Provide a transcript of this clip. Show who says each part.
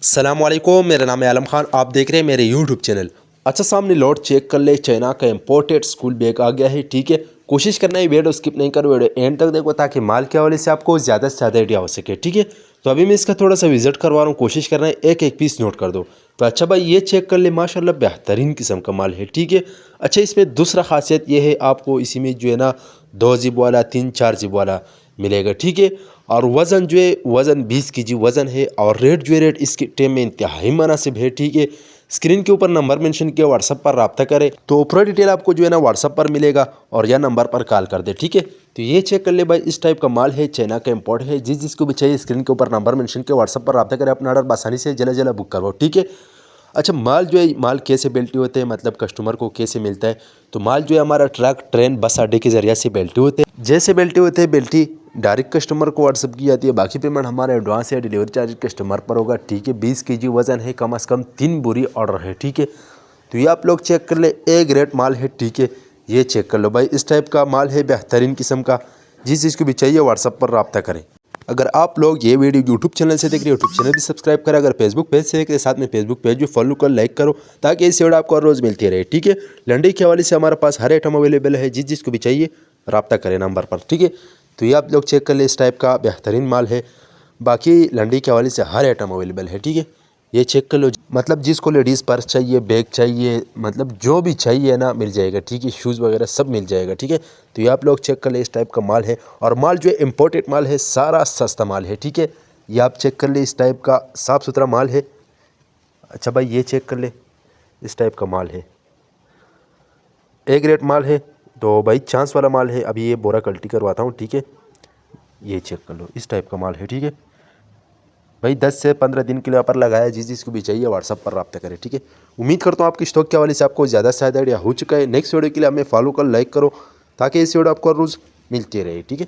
Speaker 1: अस्सलामुअलैकुम, मेरा नाम है आलम खान। आप देख रहे हैं मेरे यूट्यूब चैनल। अच्छा, सामने लोड चेक कर ले। चाइना का इम्पोर्टेड स्कूल बैग आ गया है। ठीक है, कोशिश करना है वीडियो स्किप नहीं करो, वीडियो एंड तक देखो ताकि माल के हवाले से आपको ज़्यादा से ज़्यादा आइडिया हो सके। ठीक है, तो अभी मैं इसका थोड़ा सा विजिट करवा रहा हूँ। कोशिश करना है एक एक पीस नोट कर दो। तो अच्छा भाई, ये चेक कर ले, माशाल्लाह बेहतरीन किस्म का माल है। ठीक है, अच्छा इसमें दूसरा खासियत ये है, आपको इसी में जो है ना 2 जिप वाला 3-4 जिप वाला मिलेगा। ठीक है, और वज़न जो है वज़न 20 kg वज़न है। और रेट जो है रेट इसके टाइम में इंतहाई मुनासिब है। ठीक है, स्क्रीन के ऊपर नंबर मेंशन किया, व्हाट्सअप पर रब्ता करें तो पूरा डिटेल आपको जो है ना व्हाट्सअप पर मिलेगा और या नंबर पर कॉल कर दे। ठीक है, तो ये चेक कर ले भाई, इस टाइप का माल है, चाइना का इम्पोर्ट है। जिसको भी चाहिए स्क्रीन के ऊपर नंबर मेंशन किया, व्हाट्सअप पर रब्ता करें, अपना ऑर्डर आसानी से जल्द जल्द बुक करवाओ। ठीक है, अच्छा माल जो है माल कैसे बेल्टी होते हैं, मतलब कस्टमर को कैसे मिलता है। तो माल जो है हमारा ट्रक, ट्रेन, बस अड्डे के ज़रिए से बेल्टी होते हैं। जैसे बेल्टी होते हैं, बेल्टी डायरेक्ट कस्टमर को व्हाट्सअप की जाती है। बाकी पेमेंट हमारा एडवांस या डिलीवरी चार्ज कस्टमर पर होगा। ठीक है, 20 kg वज़न है, कम से कम 3 बोरी ऑर्डर है। ठीक है, तो ये आप लोग चेक कर ले, ए ग्रेड माल है। ठीक है, ये चेक कर लो भाई, इस टाइप का माल है बेहतरीन किस्म का। जिस चीज़ को भी चाहिए व्हाट्सअप पर रब्ता करें। अगर आप लोग ये वीडियो यूट्यूब चैनल से देख रहे हो, यूट्यूब चैनल भी सब्सक्राइब करें। अगर फेसबुक पेज से देख रहे, साथ में फेसबुक पेज भी फॉलो कर, लाइक करो, ताकि इस वीडियो आपको हर रोज़ मिलती रहे। ठीक है, लंडी के हवाले से हमारे पास हर आइटम अवेलेबल है। जिस जिसको भी चाहिए रब्ता करें नंबर पर। ठीक है, तो ये आप लोग चेक कर ले, इस टाइप का बेहतरीन माल है। बाकी लंडी के हवाले से हर आइटम अवेलेबल है। ठीक है, ये चेक कर लो, मतलब जिसको लेडीज़ पर्स चाहिए, बैग चाहिए, मतलब जो भी चाहिए ना मिल जाएगा। ठीक है, शूज़ वगैरह सब मिल जाएगा। ठीक है, तो ये आप लोग चेक कर ले, इस टाइप का माल है। और माल जो है इम्पोर्टेड माल है, सारा सस्ता माल है। ठीक है, ये आप चेक कर ले, इस टाइप का साफ़ सुथरा माल है। अच्छा भाई, ये चेक कर ले, इस टाइप का माल है, ए ग्रेड माल है। तो भाई चांस वाला माल है। अभी ये बोरा कल्टी करवाता हूँ। ठीक है, ये चेक कर लो, इस टाइप का माल है। ठीक है भाई, 10 से 15 दिन के लिए ऑफर लगाया। जिस जिसको भी चाहिए व्हाट्सअप पर रब्ता करें। ठीक है, उम्मीद करता हूँ आपकी स्टॉक के हवाले से आपको ज़्यादा से ज़्यादा आइडिया हो चुका है। नेक्स्ट वीडियो के लिए हमें फॉलो कर, लाइक करो, ताकि इस वीडियो आपको रोज़ मिलती रहे। ठीक है।